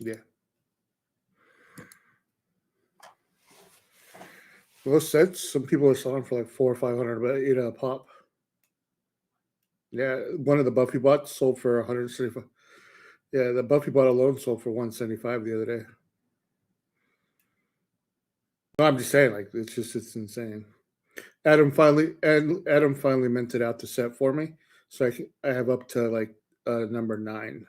Yeah. Most sets, some people are selling for like 400 or 500, but a pop. Yeah, one of the Buffy bots sold for 175. Yeah, the Buffy bot alone sold for 175 the other day. No, I'm just saying, like it's insane. Adam finally minted out the set for me, so I have up to like number 9.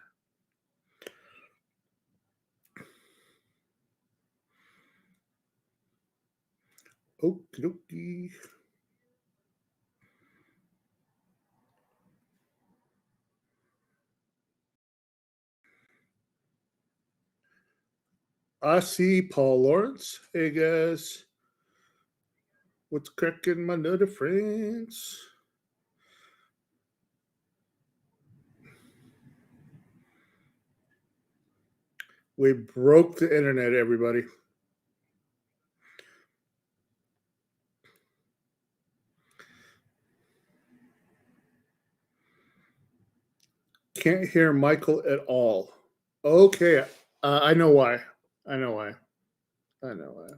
Okie dokie. I see Paul Lawrence. Hey guys, what's cracking, my nutty friends? We broke the internet, everybody. Can't hear Michael at all. Okay, I know why. I know why. I know why.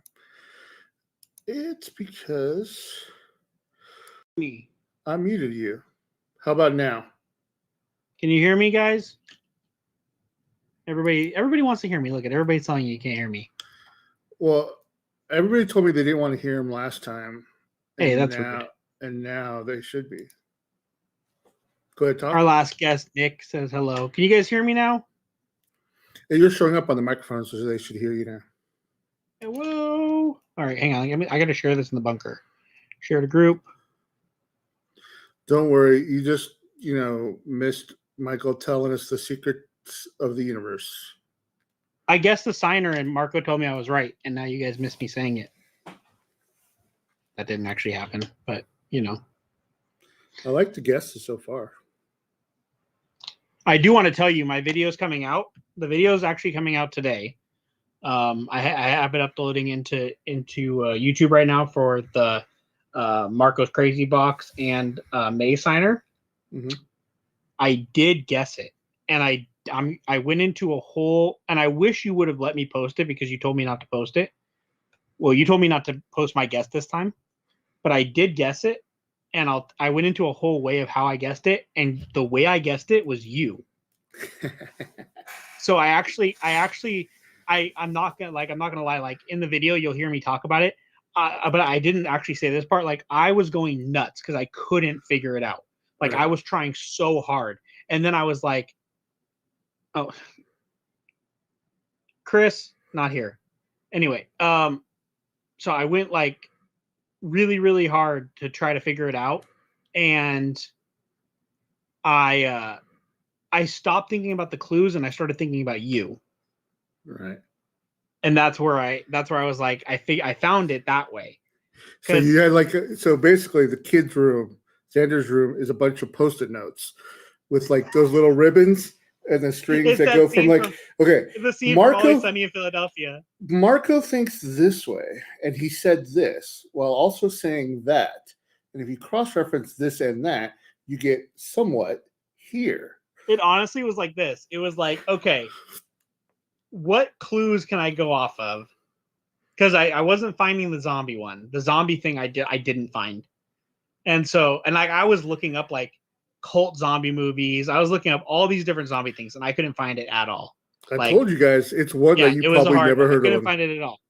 It's because Me. I muted you. How about now? Can you hear me, guys? Everybody wants to hear me. Look at everybody's telling you can't hear me. Well, everybody told me they didn't want to hear him last time. Hey, that's now, rude. And now they should be. Go ahead, talk. Our last guest, Nick, says hello. Can you guys hear me now? Hey, you're showing up on the microphone, so they should hear you now. Hello. All right, hang on. I got to share this in the bunker. Share the group. Don't worry. You just, missed Michael telling us the secrets of the universe. I guessed the signer, and Marco told me I was right, and now you guys missed me saying it. That didn't actually happen, but I like the guesses so far. I do want to tell you my video is coming out. The video is actually coming out today. I have it uploading into YouTube right now for the Marco's Crazy Box and May Signer. Mm-hmm. I did guess it, and I went into a whole, and I wish you would have let me post it because you told me not to post it. Well, you told me not to post my guess this time, but I did guess it, and I went into a whole way of how I guessed it, and the way I guessed it was you. So I'm not gonna lie. Like in the video, you'll hear me talk about it, but I didn't actually say this part. Like I was going nuts because I couldn't figure it out. Like right. I was trying so hard, and then I was like, "Oh, Chris, not here." Anyway, so I went like really, really hard to try to figure it out, and I stopped thinking about the clues and I started thinking about you. Right. And that's where I was like, I found it that way. So you had so basically the kids' room, Xander's room, is a bunch of Post-it notes with like those little ribbons and the strings that go from the scene from Always Sunny in Philadelphia. Marco thinks this way, and he said this while also saying that. And if you cross-reference this and that, you get somewhat here. It honestly was like this. It was like, okay, what clues can I go off of? Because I wasn't finding the zombie one. The zombie thing I didn't find. And so, and I was looking up like cult zombie movies. I was looking up all these different zombie things, and I couldn't find it at all. I told you guys, it's one that you probably never heard of. I couldn't find it at all.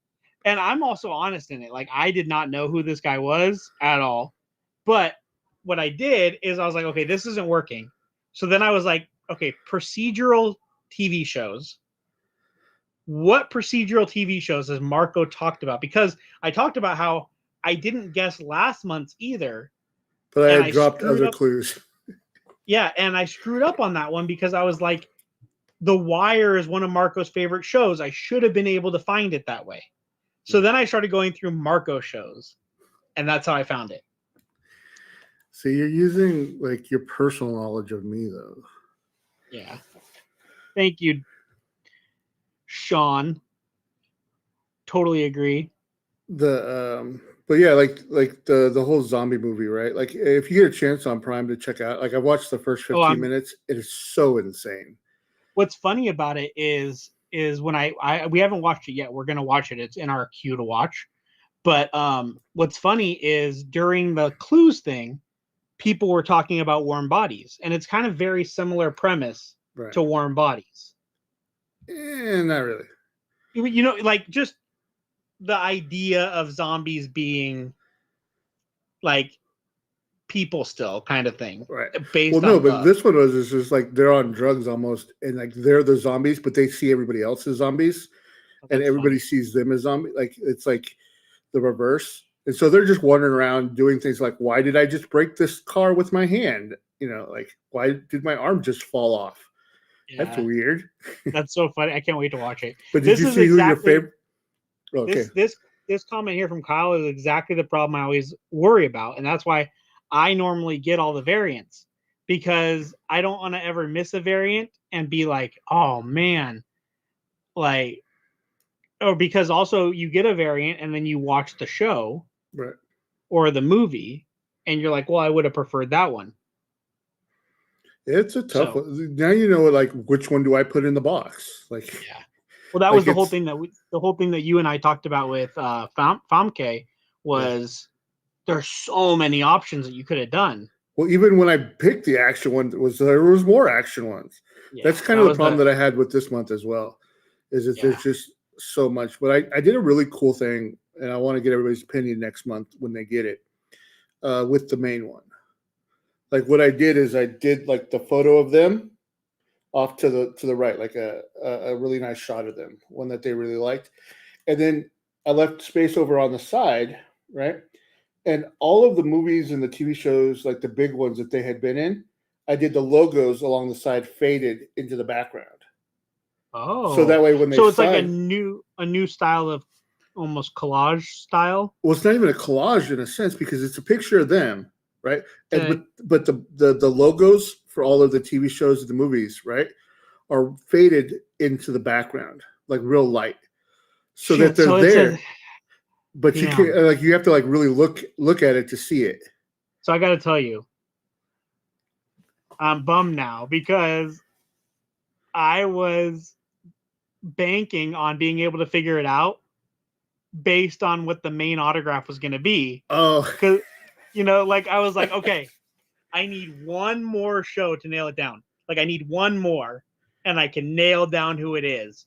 And I'm also honest in it. Like, I did not know who this guy was at all. But what I did is I was like, okay, this isn't working. So then I was like, okay, procedural TV shows. What procedural TV shows has Marco talked about? Because I talked about how I didn't guess last month's either. But I had dropped other clues. Yeah, and I screwed up on that one because I was like, The Wire is one of Marco's favorite shows. I should have been able to find it that way. So then I started going through Marco shows, and that's how I found it. So you're using like your personal knowledge of me, though. Yeah. Thank you, Sean. Totally agree. But yeah, like the whole zombie movie, right? Like if you get a chance on Prime to check out, like I watched the first 15 minutes, it is so insane. What's funny about it is is when we haven't watched it yet. We're gonna watch it. It's in our queue to watch. But what's funny is during the clues thing, people were talking about Warm Bodies, and it's kind of very similar premise Right. to Warm Bodies. Not really. You know, like just the idea of zombies being like people still kind of thing. Right. Based Well, no, on but love. this one was it's just like they're on drugs almost, and like they're the zombies, but they see everybody else as zombies, and That's everybody funny. sees them as zombies. Like it's like the reverse. And so they're just wandering around doing things like, why did I just break this car with my hand? You know, like why did my arm just fall off? That's Yeah, weird. that's so funny. I can't wait to watch it. But did This you is see who your exactly favorite? Okay. this comment here from Kyle is exactly the problem I always worry about, and that's why I normally get all the variants, because I don't want to ever miss a variant and be like, oh man, like, or because also you get a variant and then you watch the show Right. or the movie and you're like, well, I would have preferred that one. It's a tough So, one. Now you know like which one do I put in the box? Like yeah. Well, that like was the whole thing that you and I talked about with Famke was there's so many options that you could have done. well, even when I picked the action one, there was more action ones. Yeah, That's kind that of the was problem that I had with this month as well. Is that Yeah. there's just so much. But I did a really cool thing, and I want to get everybody's opinion next month when they get it with the main one. Like what I did is I did like the photo of them off to the right, like a really nice shot of them, one that they really liked, and then I left space over on the side, right? And all of the movies and the TV shows, like the big ones that they had been in, I did the logos along the side faded into the background. Oh, So that way when they so it's like a sign, new style of almost collage style. well, it's not even a collage in a sense because it's a picture of them, right? And Okay. but the logos for all of the TV shows and the movies, right, are faded into the background, like real light, so that Shit, they're so it's there. a But you damn. can't like you have to like really look at it to see it. So I got to tell you, I'm bummed now because I was banking on being able to figure it out based on what the main autograph was going to be. Oh, Because, you know, like I was like, okay, I need one more show to nail it down. Like I need one more and I can nail down who it is.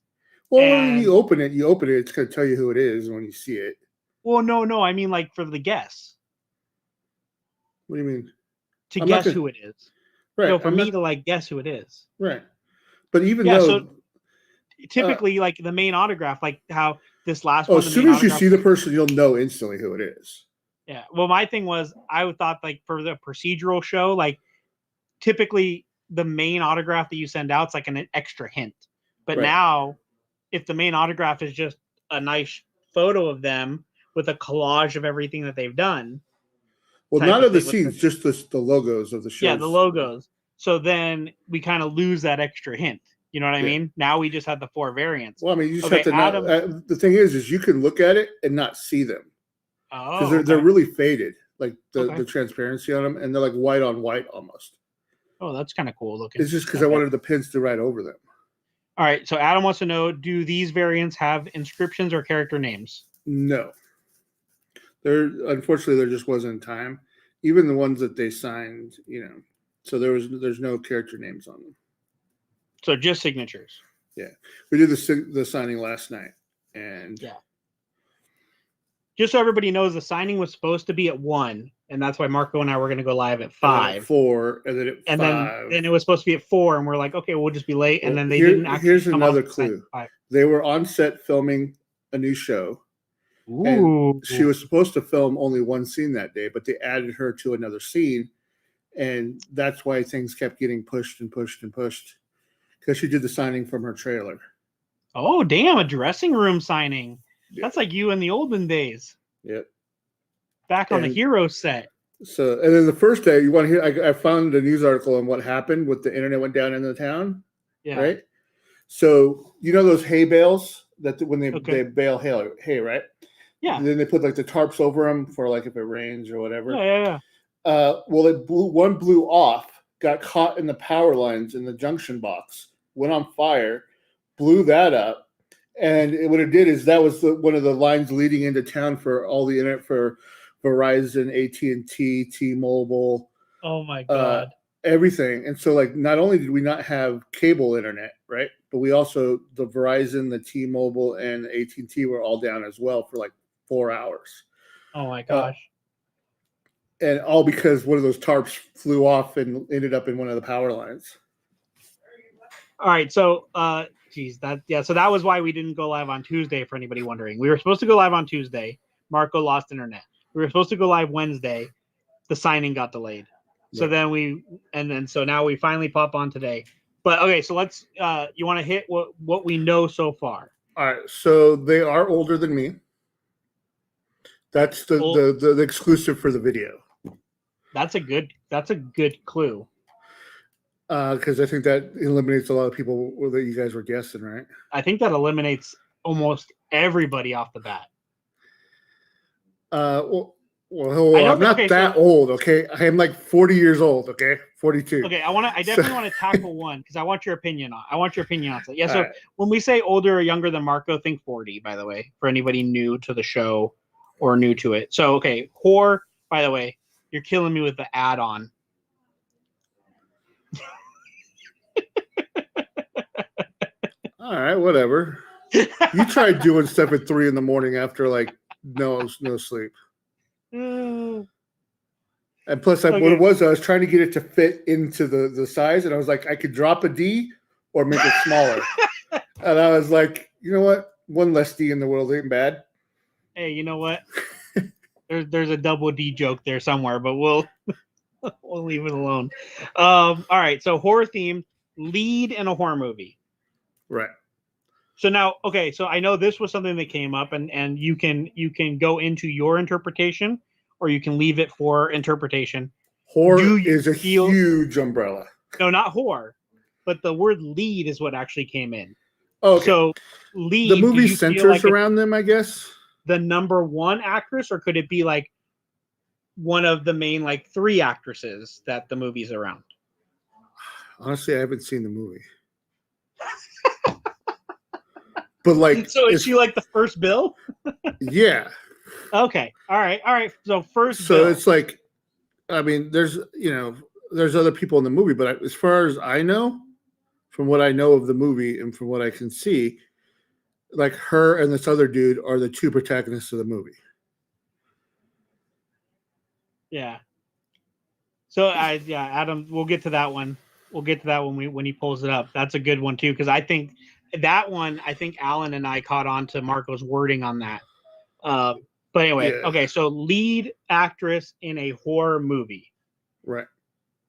well, when And, you open it, it's going to tell you who it is when you see it. well, no, I mean like for the guess. What do you mean? To I'm not guess gonna- who it is. Right. No, for I'm me not- to like guess who it is. right. But even Yeah, though so typically like the main autograph, like how this last oh, one, as soon as you see the person, you'll know instantly who it is. Yeah. Well, my thing was I thought like for the procedural show, like typically the main autograph that you send out is like an extra hint. But Right. now, if the main autograph is just a nice photo of them with a collage of everything that they've done. Well, type not of of the thing with scenes, just the logos of the shows. Yeah, the logos. So then we kind of lose that extra hint. You know what I Yeah. mean? Now we just have the 4 variants. Well, I mean, you just Okay, have to not. Adam- The thing is you can look at it and not see them because Oh, they're okay. really faded, like Okay. the transparency on them, and they're like white on white almost. Oh, that's kind of cool looking. It's just because I Okay. wanted the pins to write over them. All right. So Adam wants to know: do these variants have inscriptions or character names? No, unfortunately there just wasn't time. Even the ones that they signed, so there's no character names on them. So just signatures. Yeah, we did the signing last night, and Yeah. Just so everybody knows, the signing was supposed to be at 1, and that's why Marco and I were going to go live at 5. 4, and then at and 5. then it was supposed to be at 4, and we're like, okay, we'll just be late. And Well, then they didn't actually. Here's come another off the sign clue. at 5. They were on set filming a new show. Ooh. And she was supposed to film only one scene that day, but they added her to another scene, and that's why things kept getting pushed and pushed and pushed because she did the signing from her trailer. Oh, damn! A dressing room signing. Yeah. That's like you in the olden days. Yep. Back on the Hero set. So, and then the first day, you want to hear? I found a news article on what happened with the internet went down in the town. Yeah. Right. So you know those hay bales that when they bale hay, right? Yeah. And then they put like the tarps over them for like if it rains or whatever. Yeah. Well, one blew off, got caught in the power lines in the junction box, went on fire, blew that up. And what it did is that was one of the lines leading into town for all the internet for Verizon, AT&T, T-Mobile, Oh my god. everything. And so, like, not only did we not have cable internet, right, but we also the Verizon, the T-Mobile, and AT&T were all down as well for like 4 hours. Oh my gosh. And all because one of those tarps flew off and ended up in one of the power lines. All right, so so that was why we didn't go live on Tuesday for anybody wondering. We were supposed to go live on Tuesday. Marco lost internet. We were supposed to go live Wednesday. The signing got delayed. So then so now we finally pop on today. But okay, so let's you want to hit what we know so far. All right, so they are older than me. That's the exclusive for the video. That's a good clue. Because I think that eliminates a lot of people that you guys were guessing, right? I think that eliminates almost everybody off the bat. Well, I'm not that old, okay? I am like 40 years old, okay? 42. Okay, I definitely want to tackle one because I want your opinion on it. Yeah, so right. When we say older or younger than Marco, think 40, by the way, for anybody new to the show or new to it. So, okay, whore, by the way, you're killing me with the add-on. All right, whatever. You tried doing stuff at 3 a.m. after like no sleep. And plus, what it was, I was trying to get it to fit into the size, and I was like, I could drop a D or make it smaller. And I was like, you know what? One less D in the world ain't bad. Hey, you know what? There's a double D joke there somewhere, but we'll leave it alone. All right, so horror theme, lead in a horror movie. Right. So now, okay, so I know this was something that came up, and you can go into your interpretation, or you can leave it for interpretation. Horror is a huge umbrella. No, not horror, but the word lead is what actually came in. Oh, okay. So lead. The movie centers around them, I guess. The number one actress, or could it be like one of the main like 3 actresses that the movie's around? Honestly, I haven't seen the movie. But like, so is she like the first bill? Yeah. Okay. All right. So first. So bill. it's like, I mean, there's other people in the movie, but as far as I know, from what I know of the movie and from what I can see, like her and this other dude are the 2 protagonists of the movie. Yeah. So Adam, we'll get to that one. We'll get to that when he pulls it up. That's a good one too, because I think Alan and I caught on to Marco's wording on that. But anyway, yeah. Okay. So lead actress in a horror movie. Right.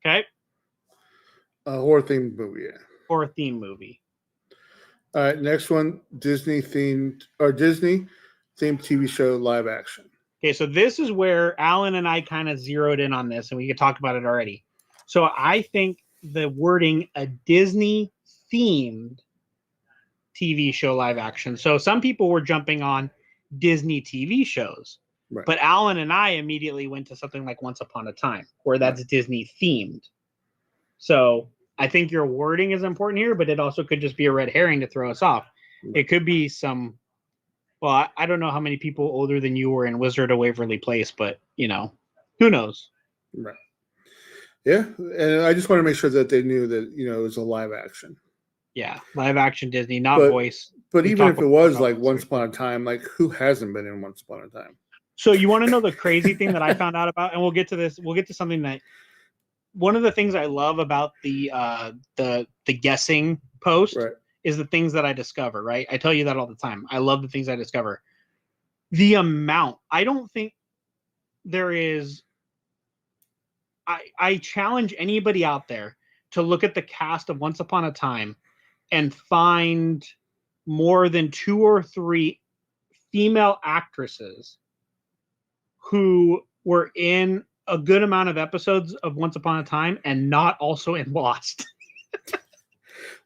Okay. A horror themed movie. Yeah. Horror themed movie. All right. Next one, Disney themed TV show live action. Okay. So this is where Alan and I kind of zeroed in on this, and we could talk about it already. So I think the wording a Disney themed TV show live action. So some people were jumping on Disney TV shows, right. But Alan and I immediately went to something like Once Upon a Time, where that's right. Disney themed. So I think your wording is important here, but it also could just be a red herring to throw us off. Right. It could be some, well, I don't know how many people older than you were in Wizard of Waverly Place, but who knows? Right. Yeah. And I just want to make sure that they knew that, it was a live action. Yeah, live action Disney, not voice. But even if it was like Once Upon a Time, like who hasn't been in Once Upon a Time? So you want to know the crazy thing that I found out about, and we'll get to this. We'll get to something that one of the things I love about the guessing post right. is the things that I discover. Right, I tell you that all the time. I love the things I discover. The amount. I don't think there is. I challenge anybody out there to look at the cast of Once Upon a Time and find more than 2 or 3 female actresses who were in a good amount of episodes of Once Upon a Time and not also in Lost.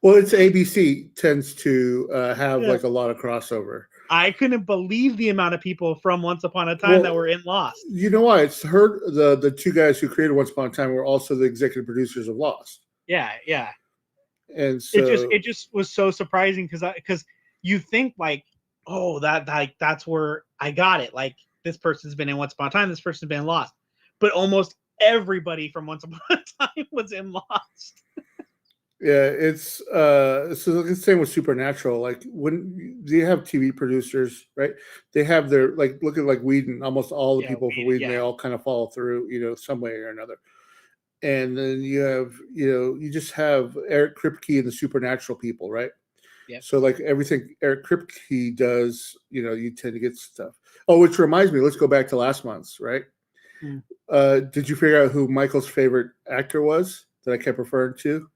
Well, it's ABC tends to have like a lot of crossover. I couldn't believe the amount of people from Once Upon a Time that were in Lost. You know why? It's the 2 guys who created Once Upon a Time were also the executive producers of Lost. Yeah, yeah. And so it just was so surprising because you think like, oh, that's where I got it. Like this person's been in Once Upon a Time, this person's been in Lost, but almost everybody from Once Upon a Time was in Lost. yeah, it's so the same with Supernatural. Like when they have TV producers, right? They have their like look at like Whedon. Almost all the people for Whedon, they all kind of follow through, some way or another. And then you have, you just have Eric Kripke and the Supernatural people, right? Yep. So like everything Eric Kripke does, you tend to get stuff. Oh, which reminds me, let's go back to last month's, right? Hmm. Did you figure out who Michael's favorite actor was that I kept referring to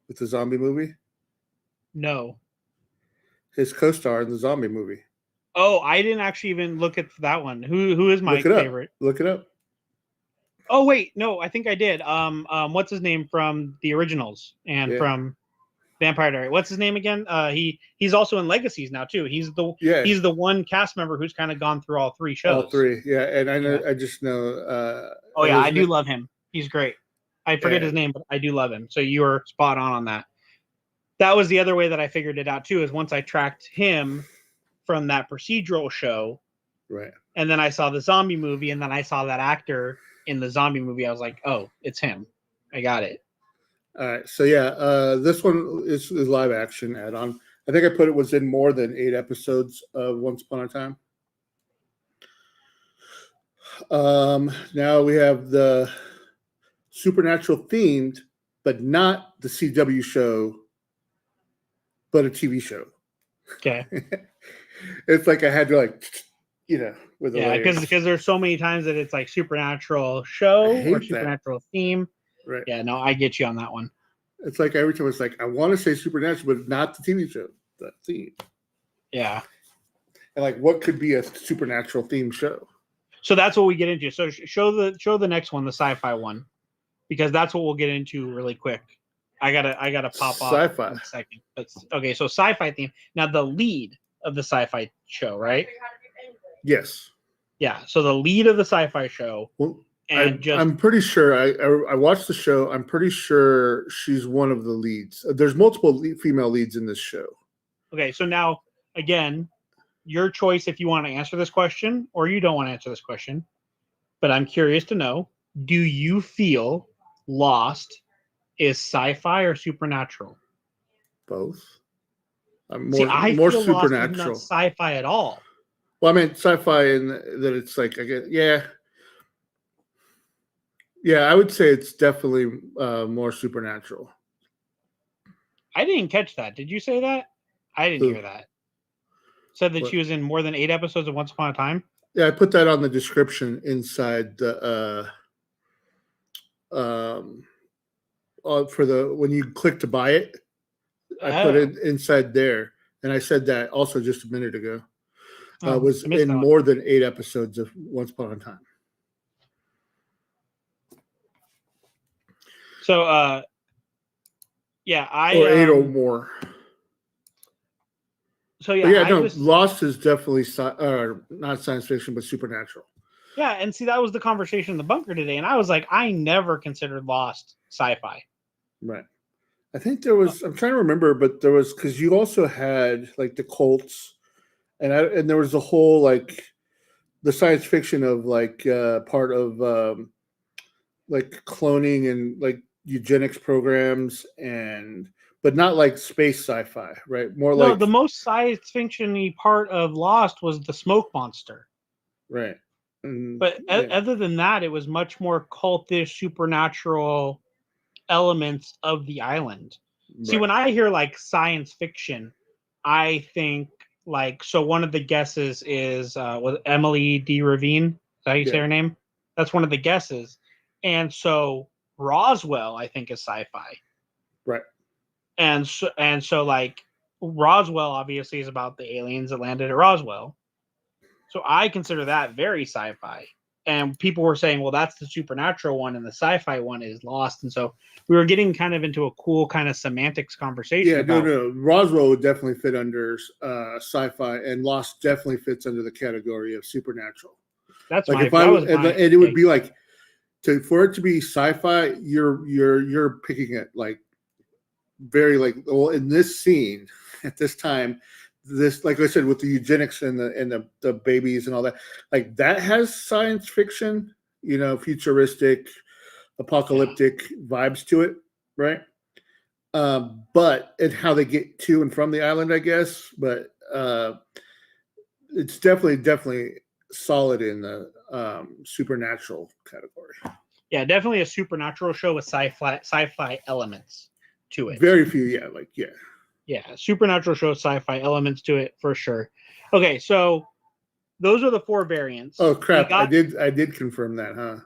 with the zombie movie? No. His co-star in the zombie movie. Oh, I didn't actually even look at that one. Who is my favorite? Look it up. Oh wait, no, I think I did. What's his name from the originals and from Vampire Diaries? What's his name again? He's also in Legacies now too. He's the one cast member who's kind of gone through all three shows. All three, yeah. And I know, I just know. I do love him. He's great. I forget his name, but I do love him. So you were spot on that. That was the other way that I figured it out too. Is once I tracked him from that procedural show, right? And then I saw the zombie movie, and then I saw that actor in the zombie movie. I was like, oh, it's him. I got it. All right. So yeah, this one is live action add-on. I think I put it was in more than 8 episodes of Once Upon a Time. Now we have the Supernatural themed, but not the CW show, but a TV show. Okay. It's like I had to with the because there's so many times that it's like Supernatural show or Supernatural theme. Right. Yeah, no, I get you on that one. It's like every time it's like I want to say Supernatural, but not the TV show, the theme. Yeah. And like, what could be a Supernatural theme show? So that's what we get into. So show the next one, the sci-fi one, because that's what we'll get into really quick. I gotta pop off sci-fi. In a second. Okay, so sci-fi theme. Now the lead of the sci-fi show, right? Yes. Yeah. So the lead of the sci-fi show. Well, I'm pretty sure I watched the show. I'm pretty sure she's one of the leads. There's multiple female leads in this show. Okay, so now again, your choice if you want to answer this question or you don't want to answer this question. But I'm curious to know: do you feel Lost is sci-fi or supernatural? Both. I'm I more feel supernatural. Lost is not sci-fi at all. Well, I mean sci-fi in that it's like I would say it's definitely more supernatural. I didn't catch that. Did you say that? I didn't hear that. Said that she was in more than 8 episodes of Once Upon a Time? Yeah, I put that on the description inside the for the when you click to buy it. I put it inside there, and I said that also just a minute ago. Was in more than 8 episodes of Once Upon a Time. So, or 8 or more. So Lost is definitely not science fiction, but supernatural. Yeah, and see, that was the conversation in the bunker today, and I was like, I never considered Lost sci-fi. Right. I think there was. I'm trying to remember, but there was because you also had like the cults, and there was a whole like the science fiction of like part of like cloning and like eugenics programs but not like space sci-fi, right? More like the most science fiction-y part of Lost was the smoke monster, right? But other than that, it was much more cultish, supernatural elements of the island. Right. See, when I hear like science fiction, I think like one of the guesses is was Emily D. Ravine. Is that how you say her name? That's one of the guesses. And so Roswell, I think, is sci-fi. Right. And so like Roswell obviously is about the aliens that landed at Roswell. So I consider that very sci-fi. And people were saying, well, that's the supernatural one and the sci-fi one is Lost. And so we were getting kind of into a cool kind of semantics conversation. Yeah, no. Roswell would definitely fit under sci-fi, and Lost definitely fits under the category of supernatural. That's like and it would be like for it to be sci-fi, you're picking it like very like, well, in this scene at this time, this, like I said, with the eugenics and the babies and all that, like that has science fiction, futuristic, apocalyptic vibes to it, right? But and how they get to and from the island, I guess, but it's definitely solid in the supernatural category. Yeah, definitely a supernatural show with sci-fi elements to it. Very few, yeah. Supernatural show, sci-fi elements to it for sure. Okay, so those are the 4 variants. Oh crap! I did confirm that, huh?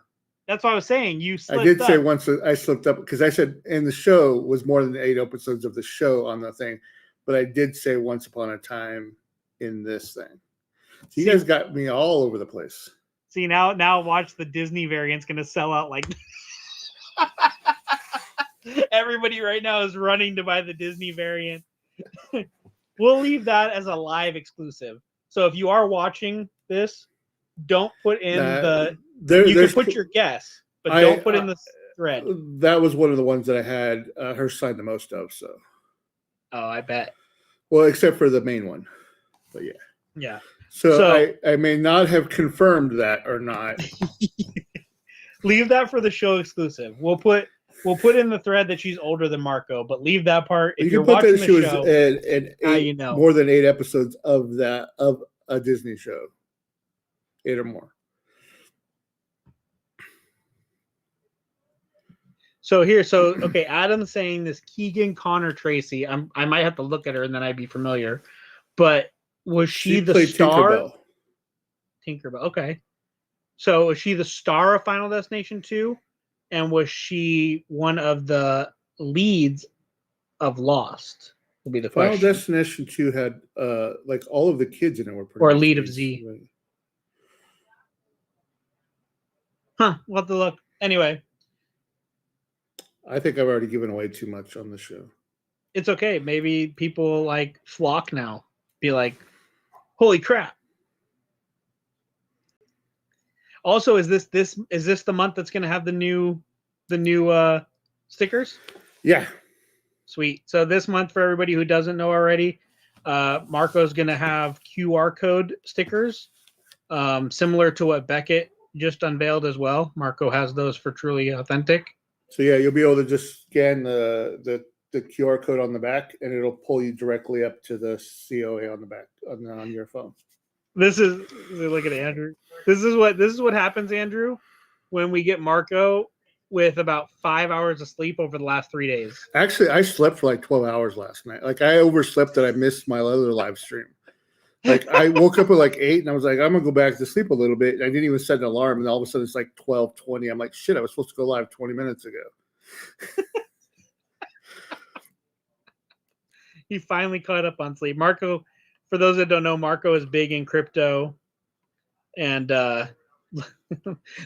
That's what I was saying. You slipped I did up. say once I slipped up because I said in the show was more than 8 episodes of the show on the thing, but I did say Once Upon a Time in this thing. So you guys got me all over the place. See, now watch the Disney variant's going to sell out like everybody right now is running to buy the Disney variant. We'll leave that as a live exclusive. So if you are watching this, don't put in you can put your guess, but don't put in the thread. That was one of the ones that I had her sign the most of. So. Oh, I bet. Well, except for the main one, but yeah. Yeah. So I may not have confirmed that or not. Leave that for the show exclusive. We'll put in the thread that she's older than Marco, but leave that part. If you're watching the show, more than 8 episodes of a Disney show, 8 or more. Okay, Adam's saying this Keegan Connor Tracy. I might have to look at her and then I'd be familiar, but was she the star? Tinkerbell. Okay. So was she the star of Final Destination 2? And was she one of the leads of Lost? Will be the question. Final Destination 2 had like all of the kids in it were pretty or lead of Z. Right. Huh. We'll have to look. Anyway. I think I've already given away too much on the show. It's okay. Maybe people like flock now. Be like, holy crap. Also, is this the month that's going to have the new stickers? Yeah. Sweet. So this month, for everybody who doesn't know already, Marco's going to have QR code stickers, similar to what Beckett just unveiled as well. Marco has those for Truly Authentic. So yeah, you'll be able to just scan the QR code on the back, and it'll pull you directly up to the COA on the back on your phone. Look at Andrew. This is what happens, Andrew, when we get Marco with about 5 hours of sleep over the last 3 days. Actually, I slept for like 12 hours last night. Like I overslept that I missed my other live stream. Like I woke up at like 8 and I was like, I'm gonna go back to sleep a little bit. I didn't even set an alarm, and all of a sudden it's like 12:20. I'm like, shit, I was supposed to go live 20 minutes ago. He finally caught up on sleep. Marco, for those that don't know, Marco is big in crypto and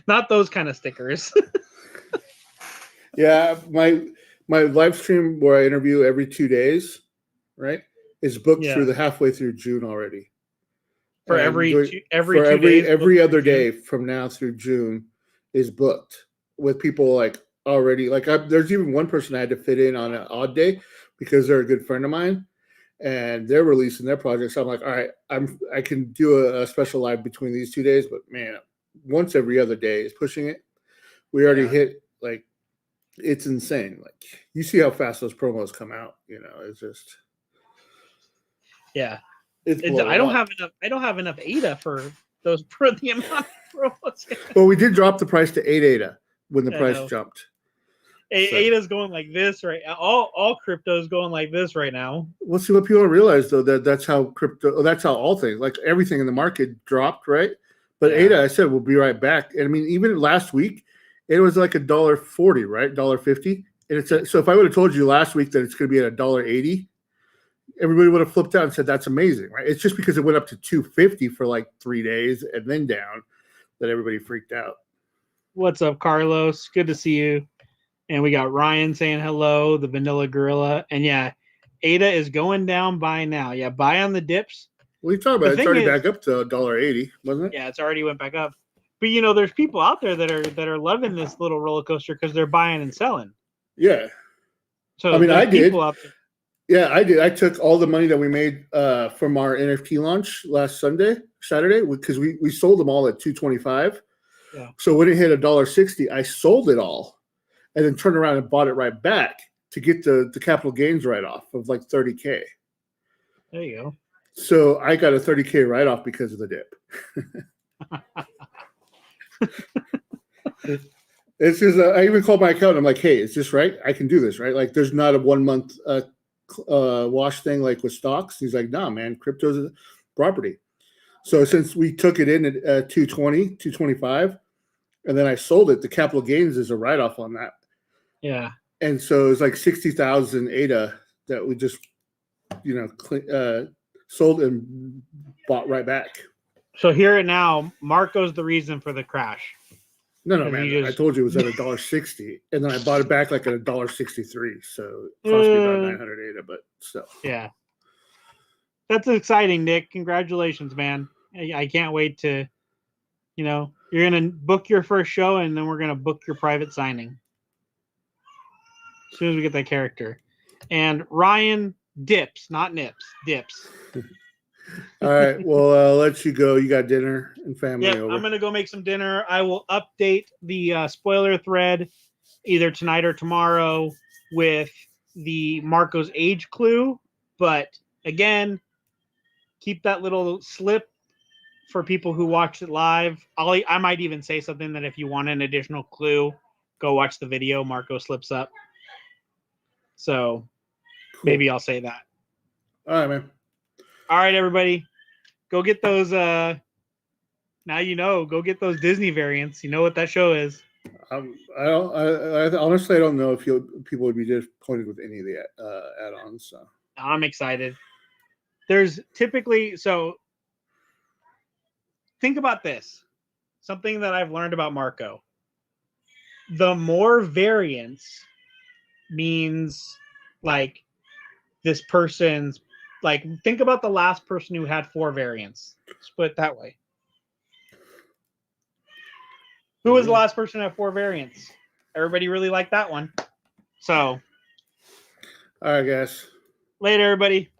not those kind of stickers. Yeah, my live stream where I interview every 2 days, right, is booked through the halfway through June already. For every 2 days, every other day from now through June is booked with people like already. Like there's even one person I had to fit in on an odd day because they're a good friend of mine, and they're releasing their project. So I'm like, all right, I can do a special live between these 2 days, but man, once every other day is pushing it. We already hit like. It's insane. Like you see how fast those promos come out. It's just I don't have enough ADA for the amount of promos. Well, we did drop the price to 8 ADA when the price jumped. ADA's going like this right now. All crypto is going like this right now. Well, see what people don't realize though, that's how that's how all things, like everything in the market dropped, right? But ADA, I said, we'll be right back. And I mean, even last week, it was like $1.40, right? $1.50. And so if I would have told you last week that it's going to be at $1.80, everybody would have flipped out and said that's amazing, right? It's just because it went up to $2.50 for like 3 days and then down that everybody freaked out. What's up, Carlos? Good to see you. And we got Ryan saying hello, the Vanilla Gorilla. And yeah, ADA is going down. Buy now. Yeah, buy on the dips. What are you talking about? It's already back up to $1.80, wasn't it? Yeah, it's already went back up. But there's people out there that are loving this little roller coaster because they're buying and selling. Yeah. So I mean, I there's did. people out there. Yeah, I did. I took all the money that we made from our NFT launch last Saturday, because we sold them all at $225. Yeah. So when it hit $1.60, I sold it all, and then turned around and bought it right back to get the capital gains write off of like $30K. There you go. So I got a $30K write off because of the dip. It's just I even called my accountant. I'm like, hey, is this right? I can do this, right? Like, there's not a 1 month wash thing like with stocks. He's like, nah, man, crypto's a property. So since we took it in at 220, 225, and then I sold it, the capital gains is a write off on that. Yeah. And so it's like 60,000 ADA that we just, sold and bought right back. So hear it now. Marco's the reason for the crash. No, And man. you just- I told you it was at $1.60, and then I bought it back like at $1.63. So it cost me about 900 ADA, but still. Yeah. That's exciting, Nick. Congratulations, man. I can't wait to, you're going to book your first show, and then we're going to book your private signing as soon as we get that character. And Ryan dips, not nips, dips. All right. Well, I'll let you go. You got dinner and family Yep, over. I'm going to go make some dinner. I will update the spoiler thread either tonight or tomorrow with the Marco's age clue. But again, keep that little slip for people who watched it live. I might even say something that if you want an additional clue, go watch the video. Marco slips up. So Cool. maybe I'll say that. All right, man. All right, everybody. Go get those. Now go get those Disney variants. You know what that show is. I honestly, I don't know if people would be disappointed with any of the add-ons. So I'm excited. There's typically, think about this. Something that I've learned about Marco. The more variants means like this person's, like, think about the last person who had 4 variants. Let's put it that way. Who was the last person to have 4 variants? Everybody really liked that one. So, all right, guys. later, everybody.